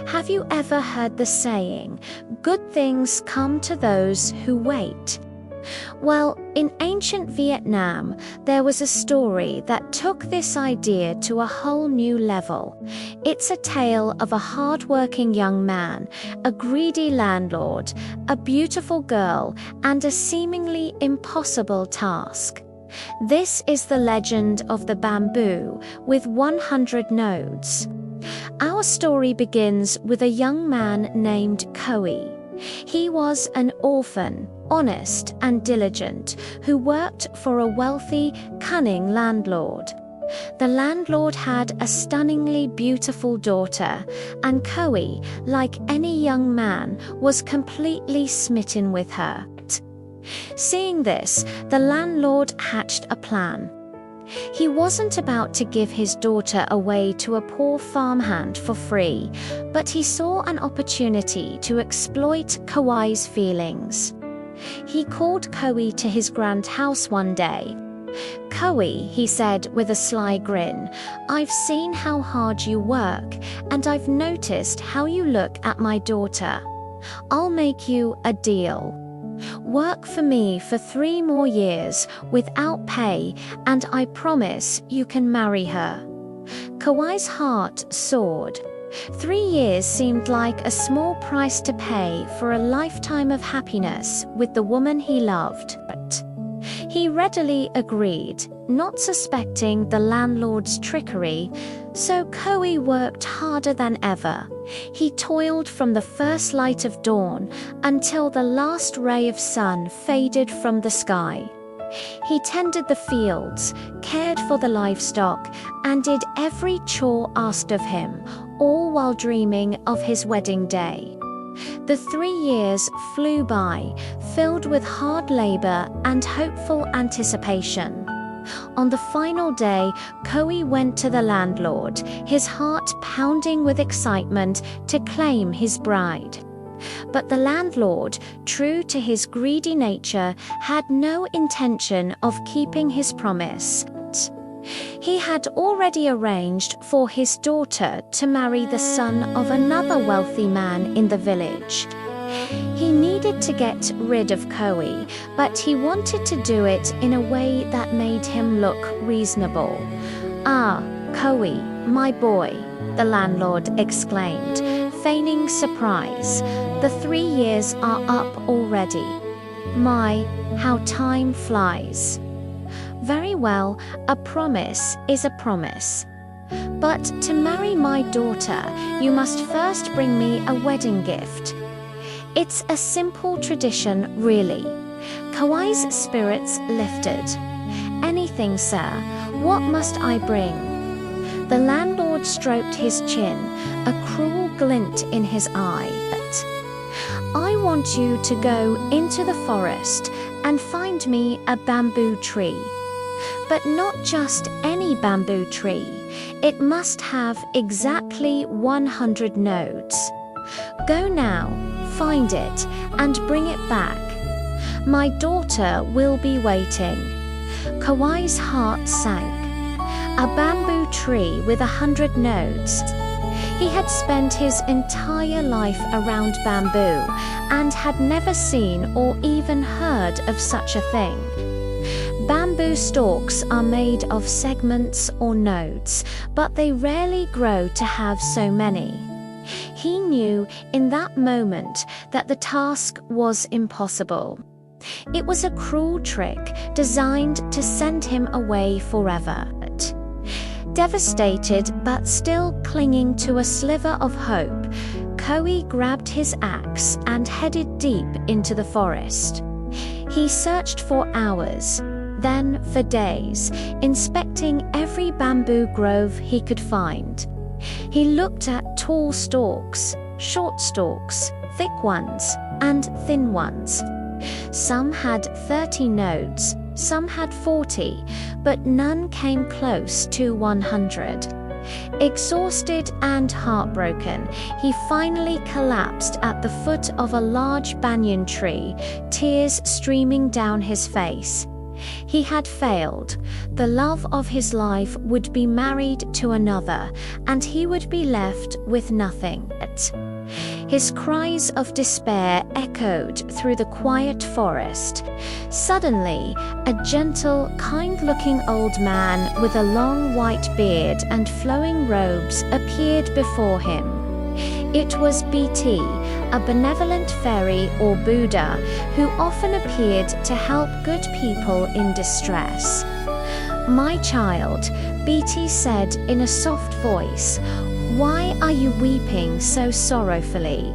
Have you ever heard the saying, "Good things come to those who wait"? Well, in ancient Vietnam, there was a story that took this idea to a whole new level. It's a tale of a hard-working young man, a greedy landlord, a beautiful girl, and a seemingly impossible task. This is the legend of the bamboo with 100 nodes. Our story begins with a young man named Coe. He was an orphan, honest and diligent, who worked for a wealthy, cunning landlord. The landlord had a stunningly beautiful daughter, and Coe, like any young man, was completely smitten with her. Seeing this, the landlord hatched a plan. He wasn't about to give his daughter away to a poor farmhand for free, but he saw an opportunity to exploit Coe's feelings. He called Coe to his grand house one day. "Coe," he said with a sly grin, "I've seen how hard you work, and I've noticed how you look at my daughter. I'll make you a deal. Work for me for 3 more years without pay, and I promise you can marry her." Coe's heart soared. 3 years seemed like a small price to pay for a lifetime of happiness with the woman he loved. But he readily agreed, not suspecting the landlord's trickery, so Coe worked harder than ever. He toiled from the first light of dawn until the last ray of sun faded from the sky. He tended the fields, cared for the livestock, and did every chore asked of him, all while dreaming of his wedding day. The 3 years flew by, filled with hard labor and hopeful anticipation. On the final day, Coe went to the landlord, his heart pounding with excitement to claim his bride. But the landlord, true to his greedy nature, had no intention of keeping his promise. He had already arranged for his daughter to marry the son of another wealthy man in the village. He needed to get rid of Coe, but he wanted to do it in a way that made him look reasonable. "Ah, Coe, my boy," the landlord exclaimed, feigning surprise. "The 3 years are up already. My, how time flies." "Very well, a promise is a promise. But to marry my daughter, you must first bring me a wedding gift." "It's a simple tradition, really." Coe's spirits lifted. "Anything, sir. What must I bring?" The landlord stroked his chin, a cruel glint in his eye. "I want you to go into the forest and find me a bamboo tree. But not just any bamboo tree. It must have exactly 100 nodes. Go now, find it, and bring it back. My daughter will be waiting." Coe's heart sank. A bamboo tree with 100 nodes. He had spent his entire life around bamboo and had never seen or even heard of such a thing. Bamboo stalks are made of segments or nodes, but they rarely grow to have so many. He knew in that moment that the task was impossible. It was a cruel trick designed to send him away forever. Devastated but still clinging to a sliver of hope, Coe grabbed his axe and headed deep into the forest. He searched for hours, then for days, inspecting every bamboo grove he could find. He looked at tall stalks, short stalks, thick ones, and thin ones. Some had 30 nodes, some had 40, but none came close to 100. Exhausted and heartbroken, he finally collapsed at the foot of a large banyan tree, tears streaming down his face. He had failed. The love of his life would be married to another, and he would be left with nothing. His cries of despair echoed through the quiet forest. Suddenly, a gentle, kind-looking old man with a long white beard and flowing robes appeared before him. It was BT, a benevolent fairy or Buddha who often appeared to help good people in distress. "My child," BT said in a soft voice, "why are you weeping so sorrowfully?"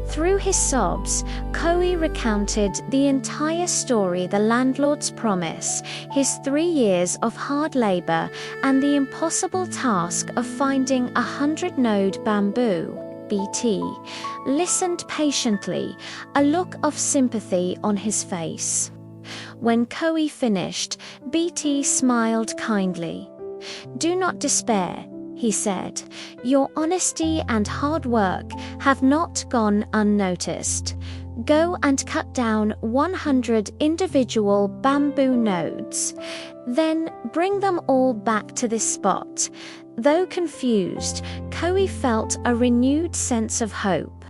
Through his sobs, Koei recounted the entire story: the landlord's promise, his 3 years of hard labor, and the impossible task of finding 100-node bamboo. BT listened patiently, a look of sympathy on his face. When Koei finished, BT smiled kindly. "Do not despair," he said. "Your honesty and hard work have not gone unnoticed. Go and cut down 100 individual bamboo nodes. Then bring them all back to this spot." Though confused, Koei felt a renewed sense of hope.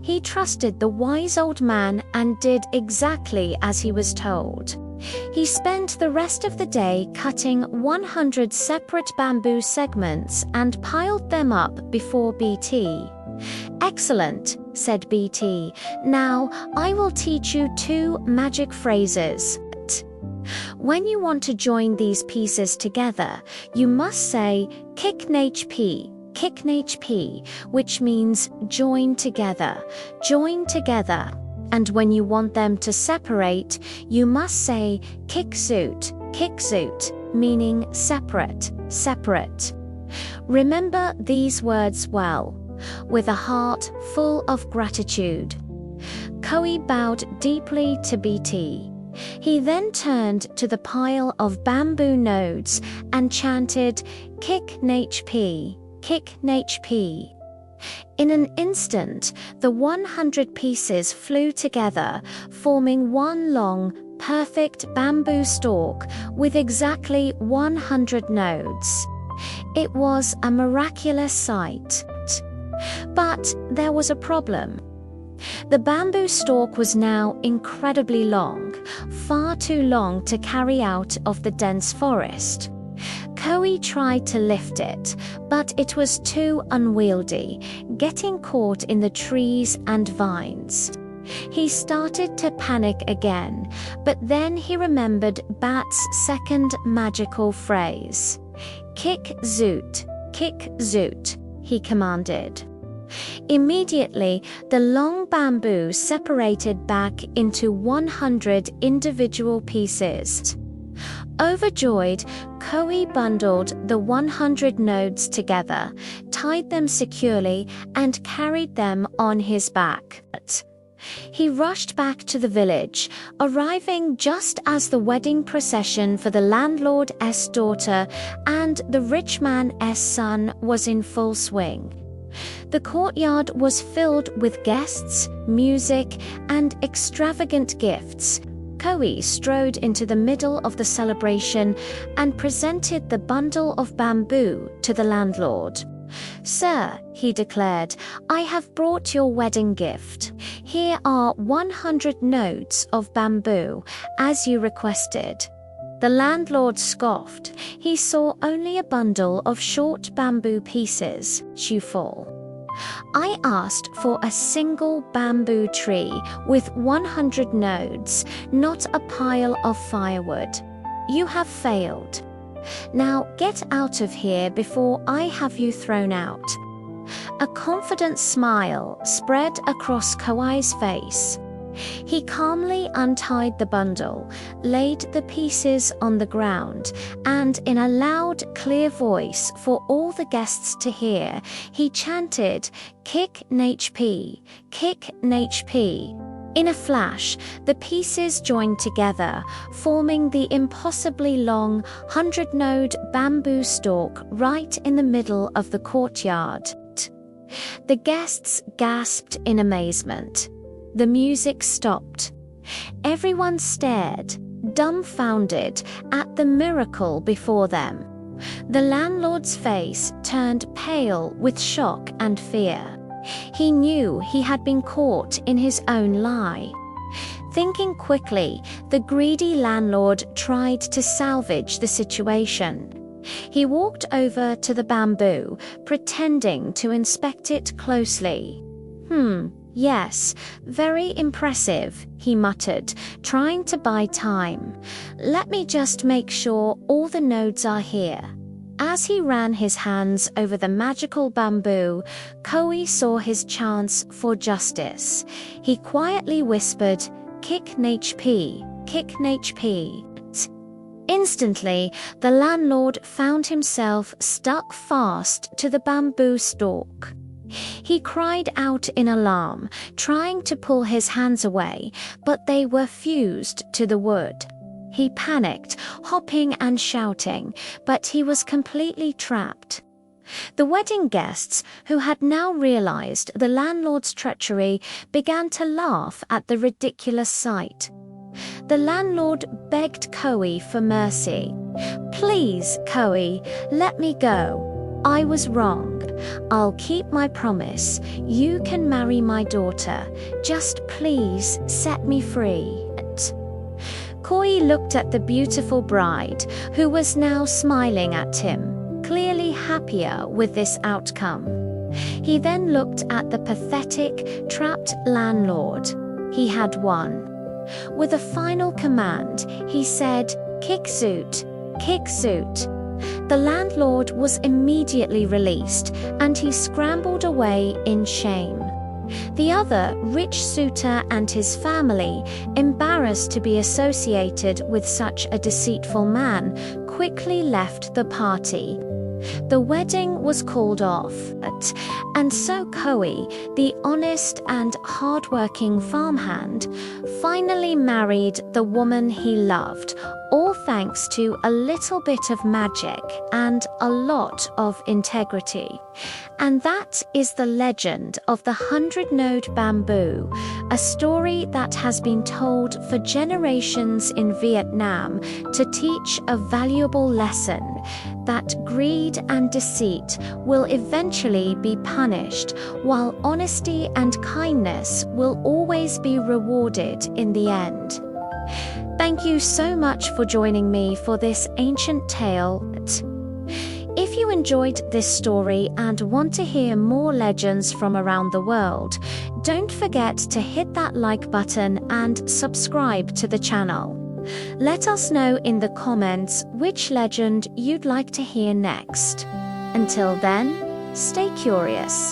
He trusted the wise old man and did exactly as he was told. He spent the rest of the day cutting 100 separate bamboo segments and piled them up before BT. "Excellent," said BT. "Now I will teach you 2 magic phrases. When you want to join these pieces together, you must say kick-NHP, kick-NHP, which means join together, join together. And when you want them to separate, you must say kick-zoot, kick-zoot, meaning separate, separate. Remember these words well, with a heart full of gratitude." Koei bowed deeply to BT. He then turned to the pile of bamboo nodes and chanted, "Kick-NHP, kick-NHP." In an instant, the 100 pieces flew together, forming one long, perfect bamboo stalk with exactly 100 nodes. It was a miraculous sight. But there was a problem. The bamboo stalk was now incredibly long, far too long to carry out of the dense forest. Koei tried to lift it, but it was too unwieldy, getting caught in the trees and vines. He started to panic again, but then he remembered Bat's second magical phrase. "Kick-zoot, kick-zoot," he commanded. Immediately, the long bamboo separated back into 100 individual pieces. Overjoyed, Koei bundled the 100 nodes together, tied them securely, and carried them on his back. He rushed back to the village, arriving just as the wedding procession for the landlord's daughter and the rich man's son was in full swing. The courtyard was filled with guests, music, and extravagant gifts. Koei strode into the middle of the celebration and presented the bundle of bamboo to the landlord. "Sir," he declared, "I have brought your wedding gift. Here are 100 nodes of bamboo, as you requested." The landlord scoffed. He saw only a bundle of short bamboo pieces, Shuful. "I asked for a single bamboo tree with 100 nodes, not a pile of firewood. You have failed. Now get out of here before I have you thrown out." A confident smile spread across Koei's face. He calmly untied the bundle, laid the pieces on the ground, and in a loud, clear voice for all the guests to hear, he chanted, "Kick-NHP, kick-NHP." In a flash, the pieces joined together, forming the impossibly long 100-node bamboo stalk right in the middle of the courtyard. The guests gasped in amazement. The music stopped. Everyone stared, dumbfounded at the miracle before them. The landlord's face turned pale with shock and fear. He knew he had been caught in his own lie. Thinking quickly, the greedy landlord tried to salvage the situation. He walked over to the bamboo, pretending to inspect it closely. Yes, very impressive, he muttered, trying to buy time. Let me just make sure all the nodes are here. As he ran his hands over the magical bamboo, Koei saw his chance for justice. He quietly whispered, "Kick HP, kick HP." Instantly, the landlord found himself stuck fast to the bamboo stalk. He cried out in alarm, trying to pull his hands away, but they were fused to the wood. He panicked, hopping and shouting, but he was completely trapped. The wedding guests, who had now realized the landlord's treachery, began to laugh at the ridiculous sight. The landlord begged Koei for mercy. "Please, Koei, let me go. I was wrong. I'll keep my promise. You can marry my daughter. Just please set me free." Koei looked at the beautiful bride, who was now smiling at him, clearly happier with this outcome. He then looked at the pathetic, trapped landlord. He had won. With a final command, he said, "Kick suit, kick suit." The landlord was immediately released, and he scrambled away in shame. The other rich suitor and his family, embarrassed to be associated with such a deceitful man, quickly left the party. The wedding was called off, and so Koei, the honest and hard-working farmhand, finally married the woman he loved, all thanks to a little bit of magic and a lot of integrity. And that is the legend of the 100-node bamboo, a story that has been told for generations in Vietnam to teach a valuable lesson, that greed and deceit will eventually be punished, while honesty and kindness will always be rewarded in the end. Thank you so much for joining me for this ancient tale. If you enjoyed this story and want to hear more legends from around the world, don't forget to hit that like button and subscribe to the channel. Let us know in the comments which legend you'd like to hear next. Until then, stay curious.